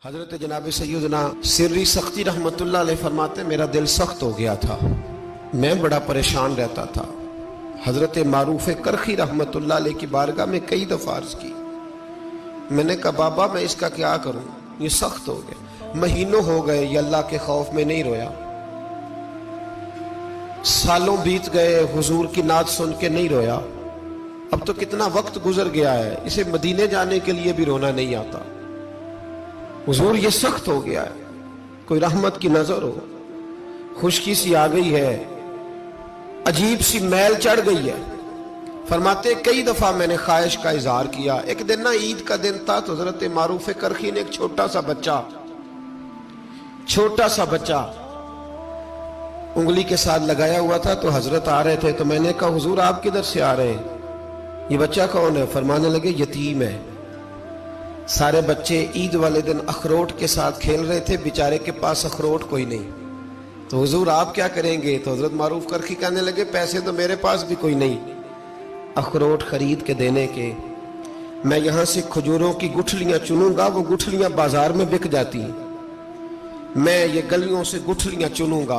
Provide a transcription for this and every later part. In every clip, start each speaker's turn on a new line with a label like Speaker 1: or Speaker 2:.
Speaker 1: हजरत जनाब सैयदना सिर्री सख्ती रहमतुल्लाह अलैह फरमाते, मेरा दिल सख्त हो गया था, मैं बड़ा परेशान रहता था। हजरत मारूफ करखी रहमतुल्लाह अलैह की बारगाह में कई दफा अर्ज की। मैंने कहा बाबा मैं इसका क्या करूं, ये सख्त हो गया। महीनों हो गए ये अल्लाह के खौफ में नहीं रोया, सालों बीत गए हुजूर की नात सुन के नहीं रोया। अब तो कितना वक्त गुजर गया है, इसे मदीने जाने के लिए भी रोना नहीं आता। हुजूर ये सख्त हो गया है, कोई रहमत की नजर हो, खुशकी सी आ गई है, अजीब सी मैल चढ़ गई है। फरमाते कई दफा मैंने ख्वाहिश का इजहार किया। एक दिन ना ईद का दिन था तो हजरत मारूफ करखी ने एक छोटा सा बच्चा उंगली के साथ लगाया हुआ था, तो हजरत आ रहे थे। तो मैंने कहा हुजूर आप किधर से आ रहे हैं, ये बच्चा कौन है? फरमाने लगे यतीम है। सारे बच्चे ईद वाले दिन अखरोट के साथ खेल रहे थे, बेचारे के पास अखरोट कोई नहीं। तो हुजूर आप क्या करेंगे? तो हजरत मारूफ करखी कहने लगे पैसे तो मेरे पास भी कोई नहीं अखरोट खरीद के देने के। मैं यहां से खजूरों की गुठलियां चुनूंगा, वो गुठलियां बाजार में बिक जाती हैं, मैं ये गलियों से गुठलियां चुनूंगा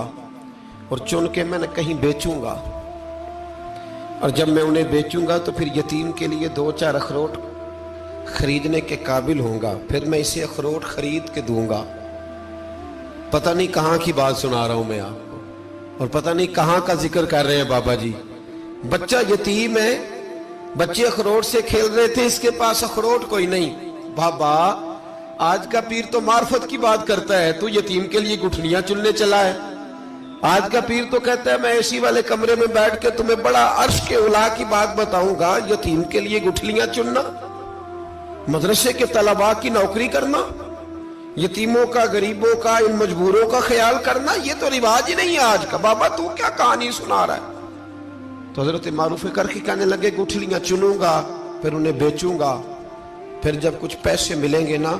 Speaker 1: और चुन के मैं कहीं बेचूंगा, और जब मैं उन्हें बेचूंगा तो फिर यतीम के लिए 2-4 अखरोट खरीदने के काबिल होऊंगा, फिर मैं इसे अखरोट खरीद के दूंगा। पता नहीं कहां की बात सुना रहा हूं मैं आपको, और पता नहीं कहां का जिक्र कर रहे हैं बाबा जी। बच्चा यतीम है, बच्चे अखरोट से खेल रहे थे, इसके पास अखरोट कोई नहीं। बाबा आज का पीर तो मार्फत की बात करता है, तू यतीम के लिए गुठलियां चुनने चला है। आज का पीर तो कहता है मैं एसी वाले कमरे में बैठ के तुम्हें बड़ा अर्श के उला की बात बताऊंगा, यतीम के लिए गुठलियां चुनना, मदरसे के तलबा की नौकरी करना, यतीमों का, गरीबों का, इन मजबूरों का ख्याल करना, ये तो रिवाज ही नहीं है आज का। बाबा तू क्या कहानी सुना रहा है? तो हजरत मारूफ करखी कहने लगे गुठलियां चुनूंगा, फिर उन्हें बेचूंगा, फिर जब कुछ पैसे मिलेंगे ना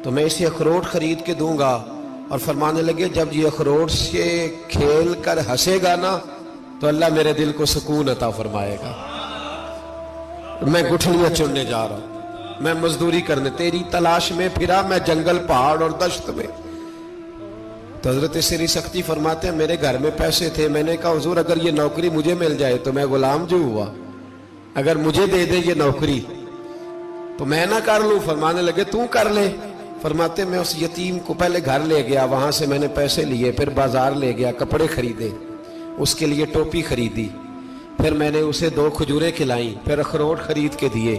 Speaker 1: तो मैं इसे अखरोट खरीद के दूंगा। और फरमाने लगे जब ये अखरोट से खेल कर हंसेगा ना तो अल्लाह मेरे दिल को सुकून अता फरमाएगा। मैं गुठलियां चुनने जा रहा हूं, मैं मजदूरी करने तेरी तलाश में फिरा, मैं जंगल पहाड़ और दश्त में। तो हजरत सिरी सख्ती फरमाते हैं मेरे घर में पैसे थे, मैंने कहा हुजूर अगर ये नौकरी मुझे मिल जाए तो मैं गुलाम जो हुआ, अगर मुझे दे दे ये नौकरी तो मैं ना कर लूं। फरमाने लगे तू कर ले। फरमाते मैं उस यतीम को पहले घर ले गया, वहां से मैंने पैसे लिए, फिर बाजार ले गया, कपड़े खरीदे, उसके लिए टोपी खरीदी, फिर मैंने उसे 2 खजूरें खिलाई, फिर अखरोट खरीद के दिए।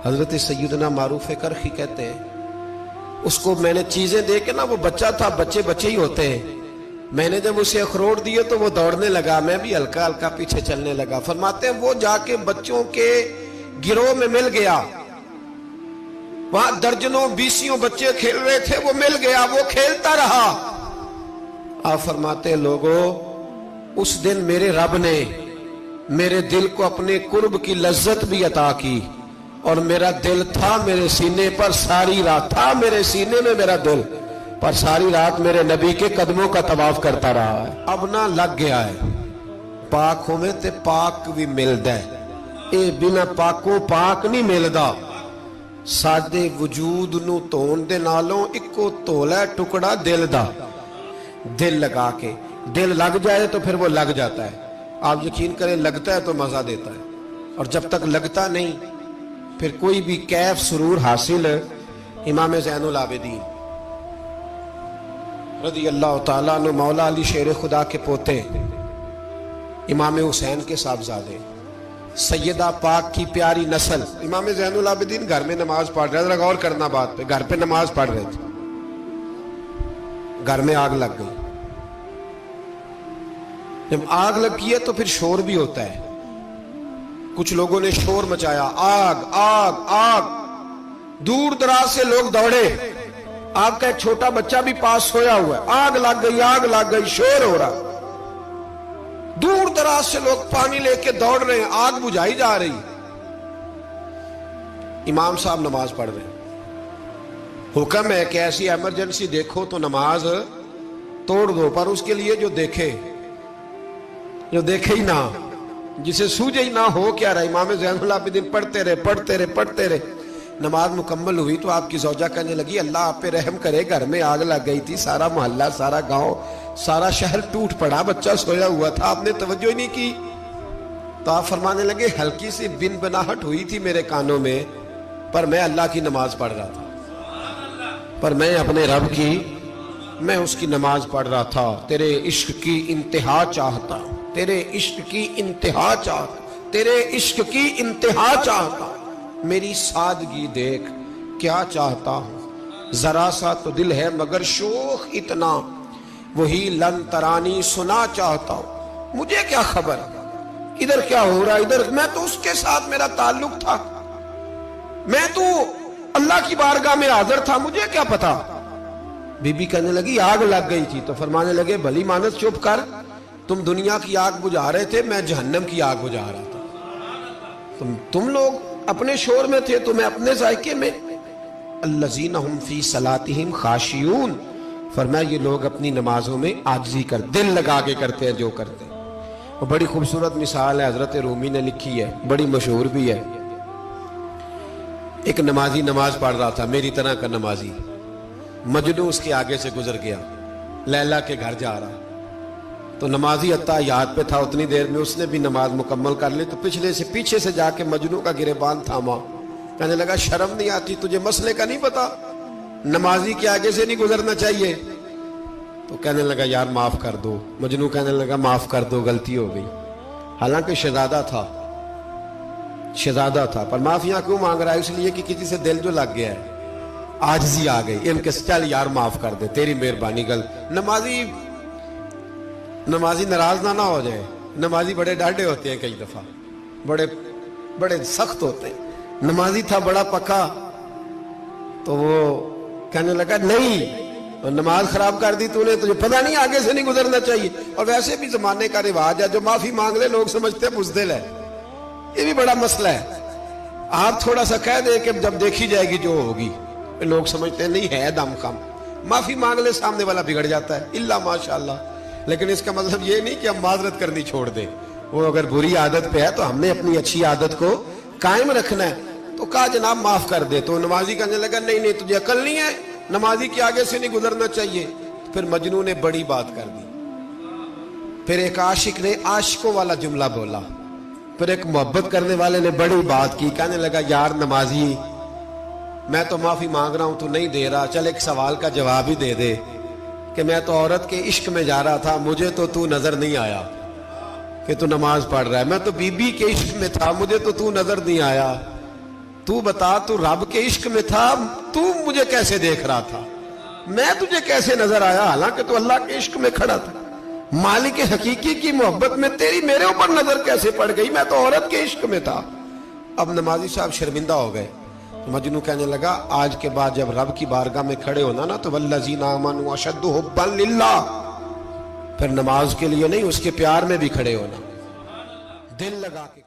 Speaker 1: हजरत सैयदना मारूफ करखी कहते हैं उसको मैंने चीजें दे के ना, वो बच्चा था, बच्चे बच्चे ही होते हैं, मैंने जब उसे अखरोट दिए तो वो दौड़ने लगा, मैं भी हल्का हल्का पीछे चलने लगा। फरमाते हैं वो जाके बच्चों के गिरोह में मिल गया, वहां दर्जनों बीसियों बच्चे खेल रहे थे, वो मिल गया, वो खेलता रहा। आप फरमाते लोगों उस दिन मेरे रब ने मेरे दिल को अपने कुर्ब की लज्जत भी अता की, और मेरा दिल था मेरे सीने पर सारी रात, था मेरे सीने में मेरा दिल, पर सारी रात मेरे नबी के कदमों का तवाफ करता रहा है। अब ना लग गया है पाक होवे ते पाक भी मिलदा है, ए बिना पाकों पाक नहीं मिलदा। साडे वजूद नू धोण दे नालों इक्को धोला टुकड़ा दिल दा, दिल लगा के, दिल लग जाए तो फिर वो लग जाता है। आप यकीन करें लगता है तो मजा देता है, और जब तक लगता नहीं फिर कोई भी कैफ सुरूर हासिल। इमाम ज़ैनुल आबिदीन रज़ी अल्लाह ताला अन्हु मौला अली शेर खुदा के पोते, इमाम हुसैन के साहबजादे, सैयदा पाक की प्यारी नस्ल। इमाम ज़ैनुल आबिदीन घर में नमाज पढ़ रहे थे, गौर करना बात पे, घर पे नमाज पढ़ रहे थे, घर में आग लग गई। जब आग लगी है तो फिर शोर भी होता है, कुछ लोगों ने शोर मचाया, आग आग आग, दूर दराज से लोग दौड़े, आपका एक छोटा बच्चा भी पास सोया हुआ है, आग लग गई, आग लग गई, शोर हो रहा, दूर दराज से लोग पानी लेके दौड़ रहे हैं, आग बुझाई जा रही। इमाम साहब नमाज पढ़ रहे हैं, हुक्म है कि ऐसी इमरजेंसी देखो तो नमाज तोड़ दो, पर उसके लिए जो देखे ही ना, जिसे सूझे ही ना हो क्या रहा। इमाम ज़ैनुल आबिदीन पढ़ते रहे, नमाज मुकम्मल हुई तो आपकी ज़ौजा कहने लगी अल्लाह आप पे रहम करे, घर में आग लग गई थी, सारा मोहल्ला, सारा गांव, सारा शहर टूट पड़ा, बच्चा सोया हुआ था, आपने तवज्जो ही नहीं की। तो आप फरमाने लगे हल्की सी बिन बनाहट हुई थी मेरे कानों में, पर मैं अल्लाह की नमाज पढ़ रहा था, पर मैं अपने रब की, मैं उसकी नमाज पढ़ रहा था। तेरे इश्क की इंतहा चाहता, तेरे इश्क की इंतहा चाहता, तेरे इश्क की इंतहा चाहता, मेरी सादगी देख क्या चाहता हूं, जरा सा तो दिल है मगर शोख इतना, वही लन तरानी सुना चाहता हूं। मुझे क्या खबर इधर क्या हो रहा है, इधर मैं तो उसके साथ मेरा ताल्लुक था, मैं तो अल्लाह की बारगाह में हाजिर था, मुझे क्या पता। बीबी कहने लगी आग लग गई थी। तो फरमाने लगे भली मानस चुप कर, तुम दुनिया की आग बुझा रहे थे, मैं जहन्नम की आग बुझा रहा था। तुम लोग अपने शोर में थे तो मैं अपने जायके में। अल्लज़ीना हुम फी सलातिहिम खाशियून, फरमाया ये लोग अपनी नमाजों में आजिज़ी कर, दिल लगा के करते हैं जो करते हैं। और बड़ी खूबसूरत मिसाल है, हजरत रूमी ने लिखी है, बड़ी मशहूर भी है। एक नमाजी नमाज पढ़ रहा था, मेरी तरह का नमाजी, मजनू उसके आगे से गुजर गया, लैला के घर जा रहा, तो नमाजी अत्ता याद पे था, उतनी देर में उसने भी नमाज मुकम्मल कर ली। तो पीछे से जाके मजनू का गिरेबान थामा, कहने लगा शर्म नहीं आती तुझे, मसले का नहीं पता, नमाजी के आगे से नहीं गुजरना चाहिए। तो कहने लगा यार माफ कर दो। मजनू कहने लगा माफ कर दो, गलती हो गई। हालांकि शहजादा था, पर माफिया क्यों मांग रहा है, इसलिए कि किसी से दिल जो लग गया है, आजिज़ी आ गई, इनके चल यार माफ कर दे, तेरी मेहरबानी। नमाजी नाराज ना हो जाए। नमाजी बड़े डाढ़े होते हैं, कई दफा बड़े सख्त होते हैं। नमाजी था बड़ा पक्का, तो वो कहने लगा नहीं, और नमाज खराब कर दी तूने, तुझे पता नहीं आगे से नहीं गुजरना चाहिए। और वैसे भी जमाने का रिवाज है, जो माफी मांग ले लोग समझते हैं बुज़दिल है, ये भी बड़ा मसला है। आप थोड़ा सा कह दे कि जब देखी जाएगी जो होगी, लोग समझते हैं नहीं है दम कम, माफी मांग ले, सामने वाला बिगड़ जाता है, इल्ला माशाअल्लाह। लेकिन इसका मतलब ये नहीं कि हम माजरत करनी छोड़ दें। वो अगर बुरी आदत पे है तो हमने अपनी अच्छी आदत को कायम रखना है। तो कहा जनाब माफ कर दे। तो नमाजी कहने लगा नहीं तुझे अकल नहीं है, नमाजी के आगे से नहीं गुजरना चाहिए। फिर मजनू ने बड़ी बात कर दी, फिर एक आशिक ने आशिकों वाला जुमला बोला, फिर एक मोहब्बत करने वाले ने बड़ी बात की, कहने लगा यार नमाजी मैं तो माफी मांग रहा हूं, तू नहीं दे रहा, चल एक सवाल का जवाब ही दे दे कि मैं तो औरत के इश्क में जा रहा था, मुझे तो तू नजर नहीं आया कि तू नमाज पढ़ रहा है। मैं तो बीबी के इश्क में था, मुझे तो तू नजर नहीं आया। तू बता, तू रब के इश्क में था, तू मुझे कैसे देख रहा था, मैं तुझे कैसे नजर आया, हालांकि तू अल्लाह के इश्क में खड़ा था। मालिक हकीकी की मोहब्बत में तेरी मेरे ऊपर नजर कैसे पड़ गई, मैं तो औरत के इश्क में था। अब नमाजी साहब शर्मिंदा हो गए। मजनू कहने लगा आज के बाद जब रब की बारगाह में खड़े होना ना, तो वल्लज़ीना आमनू अशद्दु हुब्बन लिल्लाह, फिर नमाज के लिए नहीं उसके प्यार में भी खड़े होना, दिल लगा के।